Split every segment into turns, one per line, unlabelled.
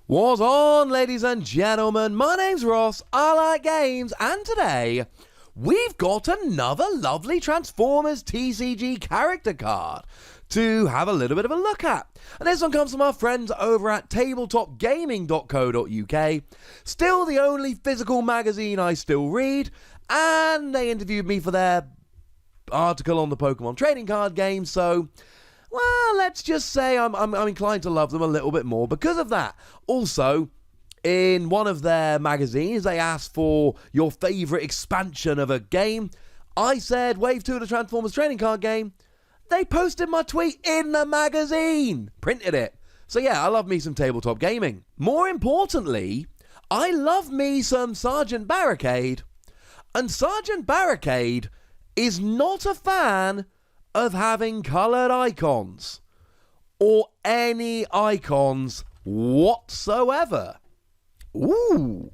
What's on, ladies and gentlemen? My name's Ross, I like games, and today we've got another lovely Transformers TCG character card to have a little bit of a look at. And this one comes from our friends over at tabletopgaming.co.uk, still the only physical magazine I still read, and they interviewed me for their article on the Pokemon trading card game, so well, let's just say I'm inclined to love them a little bit more because of that. Also, in one of their magazines, they asked for your favourite expansion of a game. I said Wave 2 of the Transformers trading card game. They posted my tweet in the magazine. Printed it. So yeah, I love me some tabletop gaming. More importantly, I love me some Sergeant Barricade. And Sergeant Barricade is not a fan of having coloured icons or any icons whatsoever. Ooh,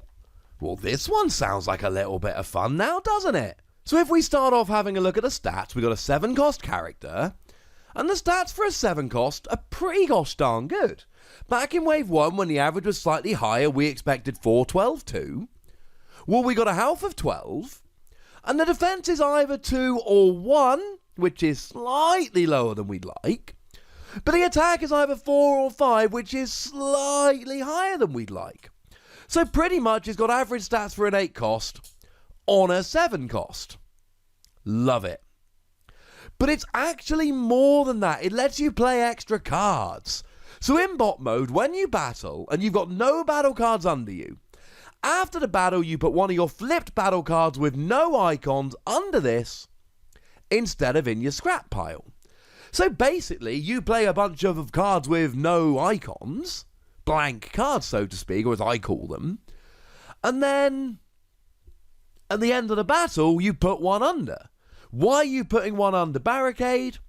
well, this one sounds like a little bit of fun now, doesn't it? So if we start off having a look at the stats, we got a 7-cost character, and the stats for a 7-cost are pretty gosh darn good. Back in Wave 1, when the average was slightly higher, we expected 4, 12, 2. Well, we got a health of 12, and the defence is either 2 or 1, which is slightly lower than we'd like. But the attack is either 4 or 5, which is slightly higher than we'd like. So pretty much it's got average stats for an 8 cost on a 7 cost. Love it. But it's actually more than that. It lets you play extra cards. So in bot mode, when you battle and you've got no battle cards under you, after the battle you put one of your flipped battle cards with no icons under this instead of in your scrap pile. So basically, you play a bunch of cards with no icons, blank cards so to speak, or as I call them, and then at the end of the battle, you put one under. Why are you putting one under Barricade?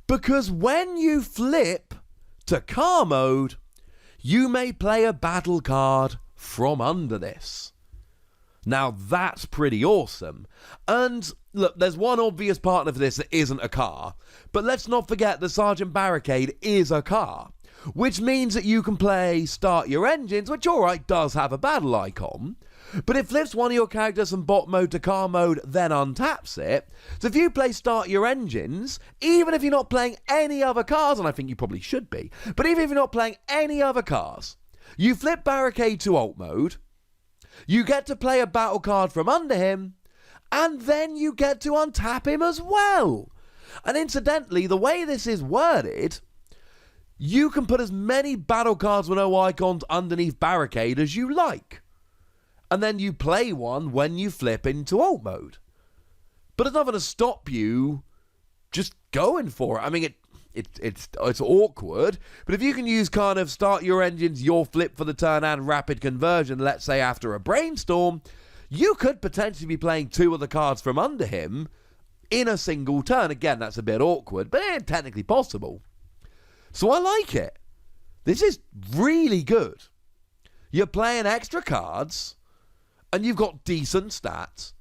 Because when you flip to car mode, you may play a battle card from under this. Now that's pretty awesome. And look, there's one obvious partner for this that isn't a car, but let's not forget that Sergeant Barricade is a car, which means that you can play Start Your Engines, which alright does have a battle icon, but it flips one of your characters from bot mode to car mode, then untaps it. So if you play Start Your Engines, even if you're not playing any other cars, and I think you probably should be, but even if you're not playing any other cars, you flip Barricade to alt mode, you get to play a battle card from under him, and then you get to untap him as well. And incidentally, the way this is worded, you can put as many battle cards with no icons underneath Barricade as you like. And then you play one when you flip into alt mode. But it's not going to stop you just going for it. I mean, it's awkward, but if you can use kind of Start Your Engines, your flip for the turn and rapid conversion, let's say after a brainstorm, you could potentially be playing 2 of the cards from under him in a single turn. Again, that's a bit awkward, but it's technically possible. So I like it. This is really good. You're playing extra cards, and you've got decent stats,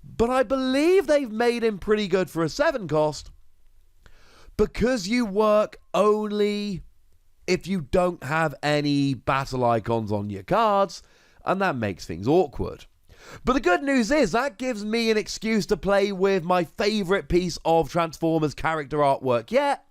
but I believe they've made him pretty good for a 7 cost, because you work only if you don't have any battle icons on your cards, and that makes things awkward. But the good news is that gives me an excuse to play with my favourite piece of Transformers character artwork yet,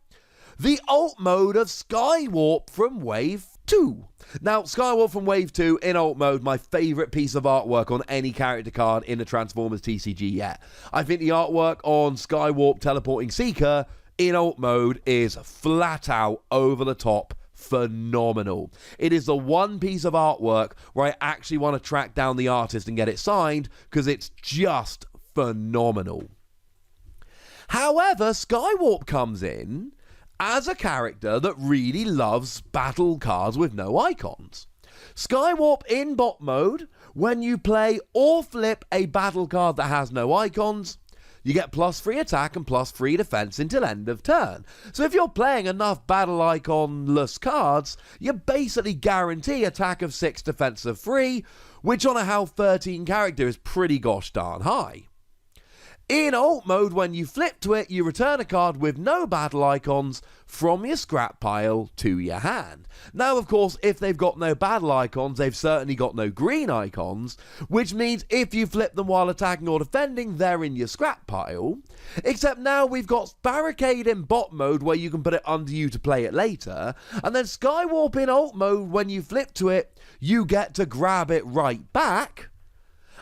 the alt mode of Skywarp from Wave 2. Now, Skywarp from Wave 2 in alt mode, my favourite piece of artwork on any character card in the Transformers TCG yet. I think the artwork on Skywarp Teleporting Seeker in alt mode is flat out over the top phenomenal. It is the one piece of artwork where I actually want to track down the artist and get it signed because it's just phenomenal. However, Skywarp comes in as a character that really loves battle cards with no icons. Skywarp in bot mode, when you play or flip a battle card that has no icons, you get +3 attack and +3 defense until end of turn. So if you're playing enough battle iconless cards, you basically guarantee attack of 6, defense of 3, which on a health 13 character is pretty gosh darn high. In alt mode, when you flip to it, you return a card with no battle icons from your scrap pile to your hand. Now, of course, if they've got no battle icons, they've certainly got no green icons, which means if you flip them while attacking or defending, they're in your scrap pile. Except now we've got Barricade in bot mode, where you can put it under you to play it later, and then Skywarp in alt mode, when you flip to it, you get to grab it right back.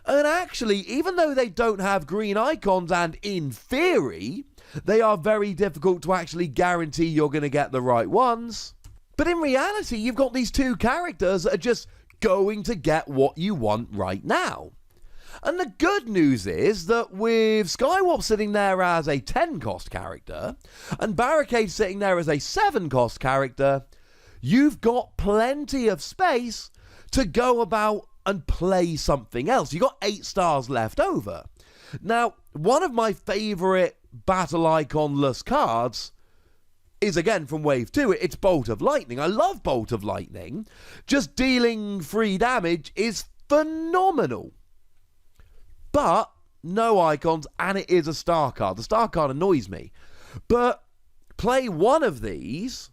And actually, even though they don't have green icons, and in theory, they are very difficult to actually guarantee you're going to get the right ones, but in reality, you've got these two characters that are just going to get what you want right now. And the good news is that with Skywarp sitting there as a 10 cost character, and Barricade sitting there as a 7 cost character, you've got plenty of space to go about and play something else. You got 8 stars left over. Now, one of my favourite battle iconless cards is again from Wave 2. It's Bolt of Lightning. I love Bolt of Lightning. Just dealing free damage is phenomenal. But no icons, and it is a star card. The star card annoys me. But play one of these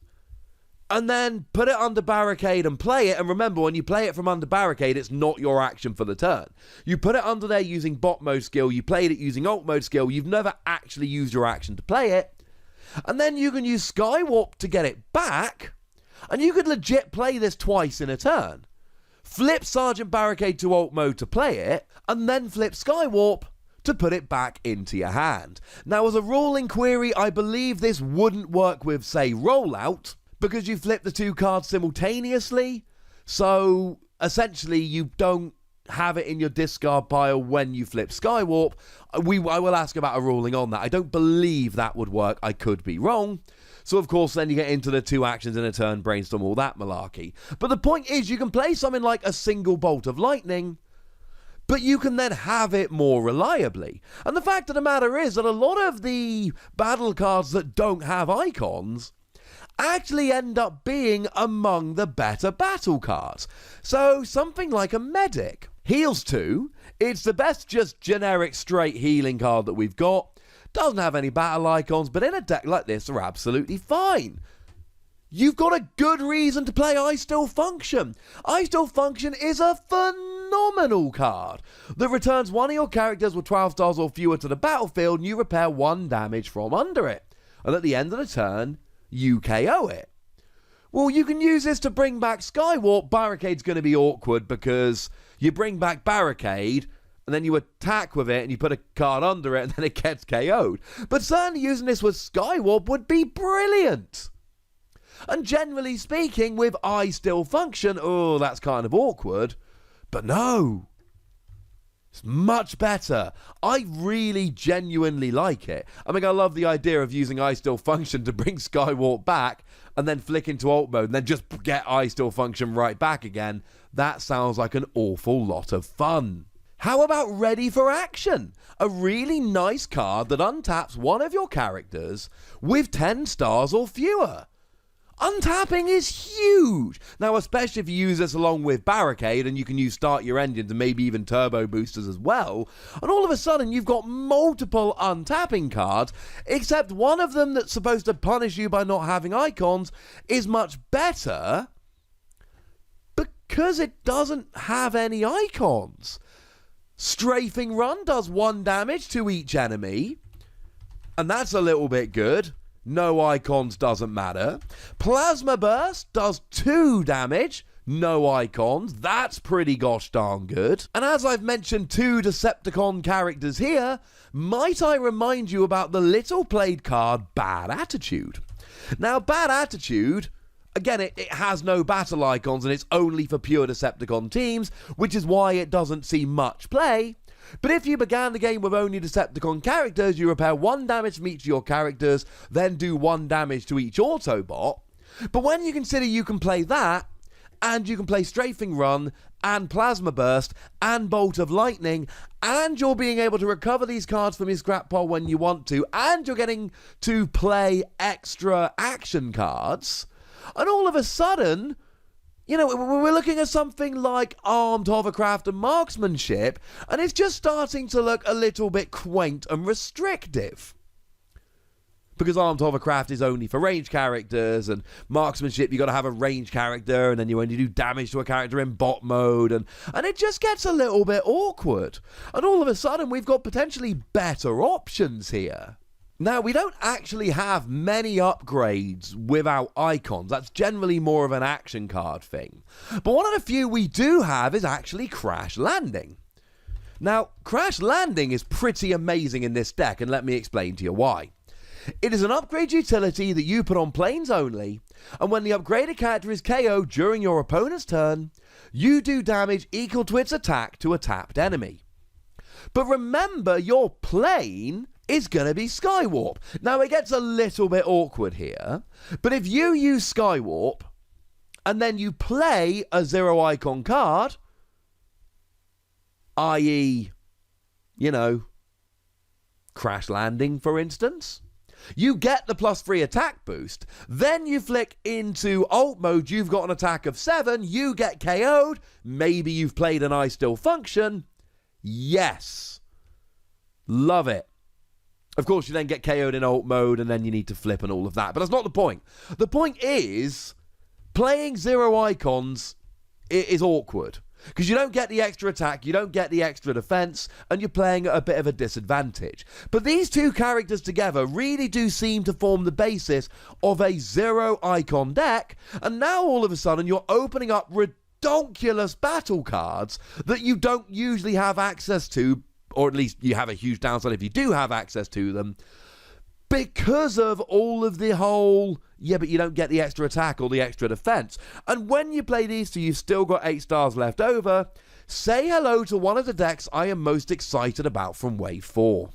and then put it under Barricade and play it. And remember, when you play it from under Barricade, it's not your action for the turn. You put it under there using bot mode skill. You played it using alt mode skill. You've never actually used your action to play it. And then you can use Skywarp to get it back. And you could legit play this twice in a turn. Flip Sergeant Barricade to alt mode to play it. And then flip Skywarp to put it back into your hand. Now, as a ruling query, I believe this wouldn't work with, say, Rollout, because you flip the two cards simultaneously, so essentially you don't have it in your discard pile when you flip Skywarp. I will ask about a ruling on that. I don't believe that would work. I could be wrong. So, of course, then you get into the 2 actions in a turn, brainstorm, all that malarkey. But the point is, you can play something like a single Bolt of Lightning, but you can then have it more reliably. And the fact of the matter is that a lot of the battle cards that don't have icons actually end up being among the better battle cards. So something like a Medic. Heals 2, it's the best just generic straight healing card that we've got. Doesn't have any battle icons, but in a deck like this, they're absolutely fine. You've got a good reason to play I Still Function. I Still Function is a phenomenal card that returns one of your characters with 12 stars or fewer to the battlefield, and you repair 1 damage from under it. And at the end of the turn, you KO it. Well, you can use this to bring back Skywarp. Barricade's going to be awkward because you bring back Barricade and then you attack with it and you put a card under it and then it gets KO'd. But certainly using this with Skywarp would be brilliant. And generally speaking, with I Still Function, oh, that's kind of awkward. But no. It's much better. I really genuinely like it. I mean, I love the idea of using I Still Function to bring Skywarp back and then flick into alt mode and then just get I Still Function right back again. That sounds like an awful lot of fun. How about Ready for Action? A really nice card that untaps one of your characters with 10 stars or fewer. Untapping is huge. Now, especially if you use this along with Barricade and you can use Start Your Engines and maybe even Turbo Boosters as well. And all of a sudden, you've got multiple untapping cards, except one of them that's supposed to punish you by not having icons is much better because it doesn't have any icons. Strafing Run does 1 damage to each enemy, and that's a little bit good. No icons doesn't matter. Plasma Burst does 2 damage. No icons. That's pretty gosh darn good. And as I've mentioned 2 Decepticon characters here, might I remind you about the little played card Bad Attitude. Now, Bad Attitude, again, it has no battle icons and it's only for pure Decepticon teams, which is why it doesn't see much play. But if you began the game with only Decepticon characters, you repair 1 damage from each of your characters, then do 1 damage to each Autobot. But when you consider you can play that, and you can play Strafing Run, and Plasma Burst, and Bolt of Lightning, and you're being able to recover these cards from your scrap pile when you want to, and you're getting to play extra action cards, and all of a sudden, You know, we're looking at something like armed hovercraft and marksmanship, and it's just starting to look a little bit quaint and restrictive. Because armed hovercraft is only for range characters, and marksmanship, you got to have a range character, and then you only do damage to a character in bot mode, and it just gets a little bit awkward. And all of a sudden, we've got potentially better options here. Now, we don't actually have many upgrades without icons. That's generally more of an action card thing. But one of the few we do have is actually Crash Landing. Now, Crash Landing is pretty amazing in this deck, and let me explain to you why. It is an upgrade utility that you put on planes only, and when the upgraded character is KO'd during your opponent's turn, you do damage equal to its attack to a tapped enemy. But remember, your plane is going to be Skywarp. Now, it gets a little bit awkward here, but if you use Skywarp, and then you play a zero icon card, i.e., you know, Crash Landing, for instance, you get the +3 attack boost, then you flick into ult mode, you've got an attack of 7, you get KO'd, maybe you've played an I Still Function. Yes. Love it. Of course, you then get KO'd in ult mode, and then you need to flip and all of that, but that's not the point. The point is, playing zero icons is awkward. Because you don't get the extra attack, you don't get the extra defense, and you're playing at a bit of a disadvantage. But these two characters together really do seem to form the basis of a zero icon deck, and now all of a sudden you're opening up redonkulous battle cards that you don't usually have access to, or at least you have a huge downside if you do have access to them, because of all of the whole, yeah, but you don't get the extra attack or the extra defense. And when you play these two, you've still got 8 stars left over. Say hello to one of the decks I am most excited about from Wave 4.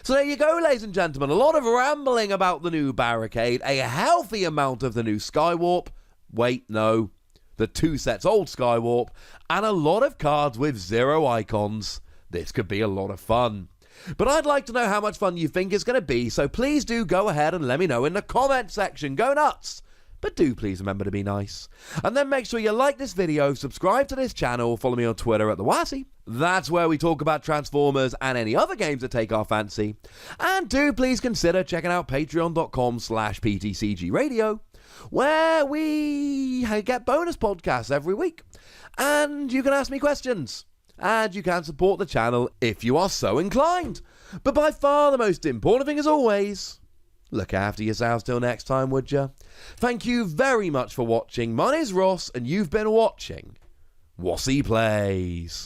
So there you go, ladies and gentlemen. A lot of rambling about the new Barricade, a healthy amount of the new Skywarp. Wait, no. The 2 sets old Skywarp, and a lot of cards with zero icons. This could be a lot of fun. But I'd like to know how much fun you think it's going to be, so please do go ahead and let me know in the comment section. Go nuts! But do please remember to be nice. And then make sure you like this video, subscribe to this channel, follow me on Twitter at the Wossy. That's where we talk about Transformers and any other games that take our fancy. And do please consider checking out patreon.com/PTCGradio, where we get bonus podcasts every week. And you can ask me questions. And you can support the channel if you are so inclined. But by far the most important thing, as always, look after yourselves till next time, would you? Thank you very much for watching. My name's Ross, and you've been watching Wossy Plays.